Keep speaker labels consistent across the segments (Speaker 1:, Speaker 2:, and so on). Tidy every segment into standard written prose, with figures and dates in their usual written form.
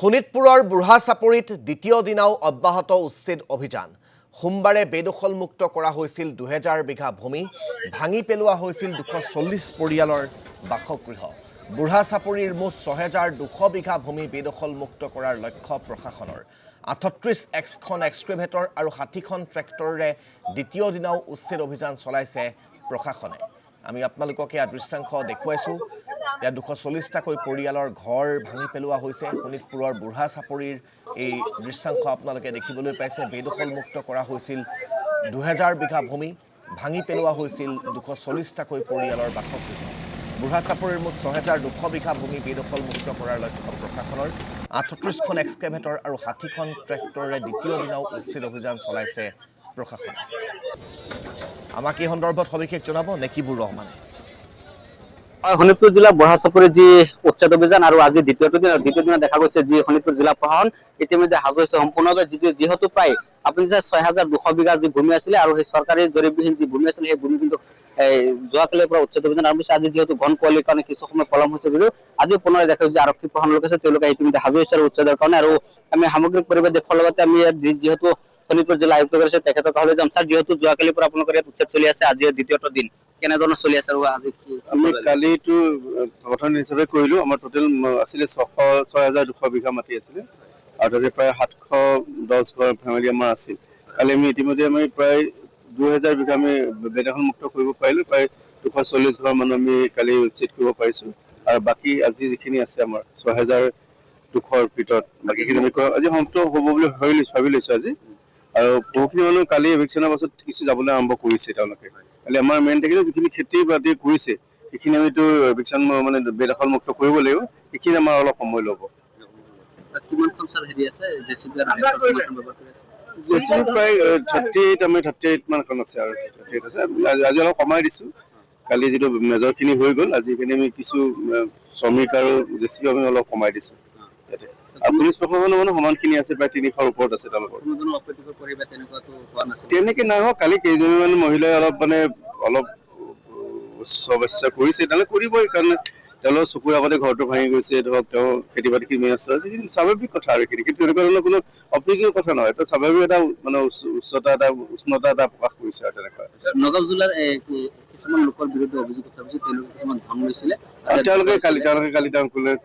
Speaker 1: শোণিতপুৰৰ বুঢ়া চাপৰিত দ্বিতীয় দিনাও অব্যাহত উচ্ছেদ অভিযান। সোমবাৰে বেদখলমুক্ত কৰা হৈছিল 2000 বিঘা ভূমি, ভাঙি পেলোৱা হৈছিল 240 পৰিয়ালৰ বাসগৃহ। বুঢ়া চাপৰিৰ মুঠ 6200 বিঘা ভূমি বেদখলমুক্ত কৰাৰ লক্ষ্য প্ৰশাসনৰ। 38খন এক্সক্ৰেভেটৰ আৰু 60খন ট্ৰেক্টৰেৰে দ্বিতীয় দিনাও উচ্ছেদ অভিযান চলাইছে প্ৰশাসনে। আমি আপোনালোকক এই দৃশ্যাংশ দেখুৱাইছোঁ। या 240টাকৈ পৰিয়ালৰ ঘৰ ভাঙি পেলোৱা হৈছে। শোণিতপুৰৰ বুঢ়া চাপৰিৰ এই দৃশ্যাংশ আপোনালোকে দেখিবলৈ পাইছে। বেদখলমুক্ত কৰা হৈছিল 2000 বিঘা ভূমি, ভাঙি পেলোৱা হৈছিল 240টাকৈ পৰিয়ালৰ বাসগৃহ। বুঢ়া চাপৰিৰ মুঠ 6200 বিঘা ভূমি বেদখলমুক্ত কৰাৰ লক্ষ্য প্ৰশাসনৰ। 38খন এক্সকেভেটৰ আৰু 60খন ট্ৰেক্টৰেৰে দ্বিতীয় দিনাও উচ্ছেদ অভিযান চলাইছে প্ৰশাসনে। আমাক এই সন্দৰ্ভত সবিশেষ জনাব নেকিবুৰ ৰহমানে।
Speaker 2: শোণিতপুৰ জিলা বুঢ়া চাপৰি যি উচ্ছেদ অভিযান আৰু আজি দ্বিতীয় দিনা দেখা গৈছে যি শোণিতপুৰ জিলা প্ৰশাসন ইতিমধ্যে সাজু হৈছে সম্পূৰ্ণভাৱে, যিহেতু প্ৰায় আপুনি যে 6200 বিঘা যি ভূমি আছিলে আৰু সেই চৰকাৰী জৰীপবিহীন যি ভূমি আছিলে সেই ভূমি কিন্তু যোৱাকালিৰ পৰা উচ্ছেদ অভিযান আৰম্ভ হৈছে। আজি যিহেতু ঘন কুঁৱলীৰ কাৰণে কিছু সময় পলম হৈছে যদিও আজি পুনৰ দেখা হৈছে আৰক্ষী প্ৰশাসন লোক আছে, তেওঁলোকে ইতিমধ্যে সাজু হৈছে আৰু উচ্ছেদৰ কাৰণে। আৰু আমি সামগ্ৰিক পৰিৱেশ দেখুৱাৰ লগতে আমি যিহেতু শোণিতপুৰ জিলা আয়ুক্ত কৰিছে তেখেতৰ কাষলৈ যাম। ছাৰ, যিহেতু যোৱাকালিৰ পৰা আপোনালোকৰ ইয়াত উচ্ছেদ চলি আছে, আজি দ্বিতীয়টো দিন কেনেধৰণৰ চলি আছে? আৰু আজি
Speaker 3: আমি কালিটো গঠন হিচাপে কৰিলো। আমাৰ টোটেল আছিলে 6200 বিঘা মাটি আছিলে আৰু তাতে প্ৰায় 710 ঘৰ ফেমিলি আমাৰ আছিল। কালি আমি ইতিমধ্যে আমি প্ৰায় 2000 বিঘা আমি বেদখলমুক্ত কৰিব পাৰিলো। প্ৰায় 240 ঘৰ মানুহ আমি কালি উচ্ছেদ কৰিব পাৰিছো আৰু বাকী আজি যিখিনি আছে আমাৰ 6200ৰ ভিতৰত বাকীখিনি আমি আজি সমাপ্ত হ'ব বুলি ভাবি লৈছো আজি। আৰু বহুখিনি মানুহ কালি এভিকশ্যনৰ পাছত কিছু যাবলৈ আৰম্ভ কৰিছে তেওঁলোকে। কালি আমাৰ মেইন থাকিলে যিখিনি খেতি বাতি কৰিছে সেইখিনি আমিতো এভিকশ্যন মানে বেদখলমুক্ত কৰিব লাগিব, সেইখিনি আমাৰ অলপ সময় ল'ব।
Speaker 2: কিমানখন ছাৰ হেৰি আছে জেচিবি
Speaker 3: প্ৰায় 38 মানখন আছে আৰু 38 আছে। আজি অলপ কমাই দিছো। কালি যিটো মেজৰখিনি হৈ গ'ল, আজি সেইখিনি আমি কিছু শ্ৰমিক আৰু জেচিবি আমি অলপ কমাই দিছো। আৰু পুলিচ প্ৰশাসনৰ মানে সমানখিনি আছে, প্ৰায় 300ৰ ওপৰত আছে তেওঁলোকৰ। তেনেকে নাই হোৱা। কালি কেইজনমান মহিলাই অলপ সমস্যা কৰিছে, তেওঁলোকে কৰিবই, কাৰণ তেওঁলোকৰ চকুৰ আগতে ঘৰটো ভাঙি গৈছে, ধৰক তেওঁ খেতি বাতি কিনি আছে, স্বাভাৱিক কথা আৰু এইখিনি। কিন্তু তেনেকুৱা ধৰণৰ কোনো অপ্ৰীতিকৰ কথা নহয়, এইটো স্বাভাৱিক এটা মানে উষ্ণতা এটা প্ৰকাশ কৰিছে আৰু তেনেকুৱা।
Speaker 2: নগাঁও জিলাৰ কিছুমান লোকৰ বিৰুদ্ধে অভিযোগ উত্থাপিত হৈছে, তেওঁলোকে কিছুমান ধন লৈছিলে।
Speaker 3: তেওঁলোকে কালি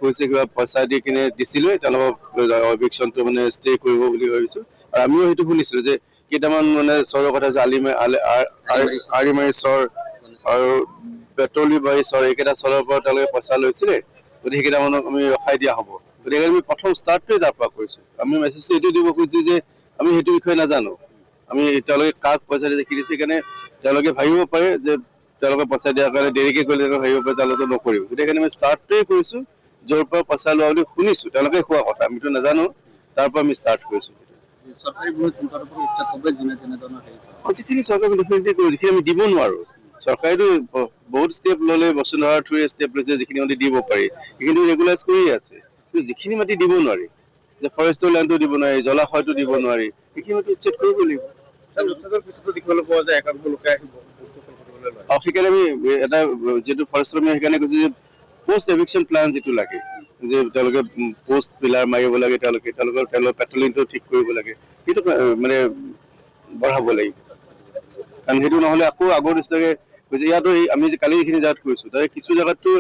Speaker 3: কৈছে কিবা পইচা দি কিনে দিছিলে, তেওঁলোকক এভিকশ্যনটো মানে ষ্টে কৰিব বুলি ভাবিছো। আৰু আমিও সেইটো শুনিছিলো যে কেইটামান মানে চৰৰ কথা যে আলিমাৰী চৰ আৰু পেট্ৰলি বাৰী চৰ, এইকেইটা চৰৰ পৰা তেওঁলোকে পইচা লৈছিলে। গতিকে সেইকেইটা মানুহক আমি ৰখাই দিয়া হ'ব। গতিকে আমি প্ৰথম ষ্টাৰ্টটোৱে তাৰ পৰা কৰিছো। আমি মেছেজটো এইটো দিব খুজিছো যে আমি সেইটো বিষয়ে নাজানো। আমি তেওঁলোকে কাক পইচা দিছে কি দিছে কাৰণে তেওঁলোকে ভাবিব পাৰে যে তেওঁলোকে পইচা দিয়াৰ কাৰণে দেৰিকে কৰিলে ভাবিব পাৰে তেওঁলোকে নকৰিব। গতিকে আমি ষ্টাৰ্টটোৱে কৰিছো য'ৰ পৰা পইচা লোৱা বুলি শুনিছো, তেওঁলোকে কোৱা কথা, আমিতো নাজানো, তাৰ পৰা আমি ষ্টাৰ্ট কৰিছো। যিখিনি চৰকাৰে যিখিনি আমি দিব নোৱাৰো, চৰকাৰেতো বহুত ষ্টেপ ল'লে, বসুন্ধৰাৰ থ্ৰুৰে ষ্টেপ লৈছে, যিখিনি মাটি দিব পাৰি সেইখিনি ৰেগুলাইজ কৰিয়ে আছে। কিন্তু যিখিনি মাটি দিব নোৱাৰি, যে ফৰেষ্টৰ লেণ্ডটো দিব নোৱাৰি, জলাশয়টো দিব নোৱাৰি, সেইখিনি মাটি উচ্ছেদ কৰিব লাগিব। দেখিবলৈ পোৱা যায় একাংশ লোকে আহিব। সেইকাৰণে আমি এটা যিহেতু ফৰেষ্টৰ আমি সেইকাৰণে কৈছো যে পষ্ট এভিকশ্যন প্লান যিটো লাগে, যে তেওঁলোকে পষ্ট পিলাৰ মাৰিব লাগে, তেওঁলোকৰ পেট্ৰলিংটো ঠিক কৰিব লাগে, সেইটো মানে বঢ়াব লাগিব। কাৰণ সেইটো নহ'লে আকৌ আগৰ নিচিনাকে ইয়াতো আমি কালি এইখিনি জেগাত কৰিছো, তাৰে কিছু জেগাততো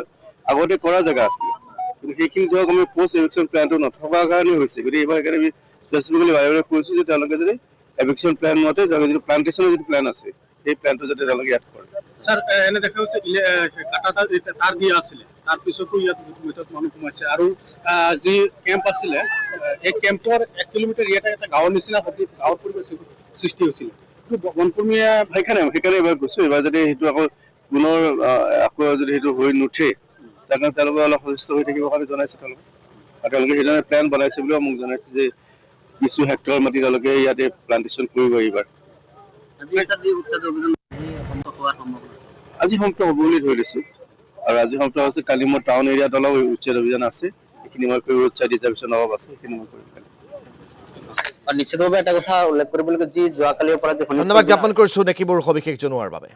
Speaker 3: আগতে কৰা জেগা আছিলে, কিন্তু সেইখিনি ধৰক আমি পষ্ট এভিকশ্যন প্লানটো নথকাৰ কাৰণে হৈছে। গতিকে এইবাৰ সেইকাৰণে আমি স্পেচিফিকেলি বাৰে বাৰে কৈছো যে তেওঁলোকে যদি এভিকশ্যন প্লান মতে যিটো প্লান্টেশ্যনৰ যিটো প্লান আছে সেই প্লানটো যাতে তেওঁলোকে ইয়াত কৰে।
Speaker 4: ছাৰ, এনে দেখা হৈছে তাৰ দিয়া আছিলে, তাৰপিছতো ইয়াত মানুহ সোমাইছে আৰু যি কেম্প আছিলে এই কেম্পৰ 1 কিলোমিটাৰ ইয়াতে এটা গাঁৱৰ নিচিনা গাঁৱৰ পৰিৱেশ সৃষ্টি হৈছিলে। বনকৰ্মীয়ে
Speaker 3: সেইকাৰণে এইবাৰ কৈছো, এইবাৰ যদি সেইটো আকৌ পুনৰ আকৌ যদি সেইটো হৈ নুঠে, তাৰ কাৰণে তেওঁলোকে অলপ সচেষ্ট হৈ থাকিবৰ কাৰণে জনাইছো তেওঁলোকে। আৰু তেওঁলোকে সেইধৰণে প্লেন বনাইছে বুলিও মোক জনাইছে যে কিছু হেক্টৰ মাটি তেওঁলোকে ইয়াতে প্লান্টেশ্যন কৰিব এইবাৰ। আজি সমাপ্ত হ'ব বুলি ধৰি লৈছো। আৰু আজি সমাপ্ত হৈছে, কালি মোৰ টাউন এৰিয়াত অলপ উচ্ছেদ অভিযান আছে, সেইখিনি মই কৰিব উচ্ছেদ ৰিজাৰ্ভেশ্যন অলপ আছে, সেইখিনি মই কৰিম।
Speaker 2: নিশ্চিতভাৱে এটা কথা উল্লেখ কৰিব লাগিব, যি যোৱাকালিৰ পৰা
Speaker 1: ধন্যবাদ জ্ঞাপন কৰিছো নেকিবুৰ সবিশেষ জনোৱাৰ বাবে।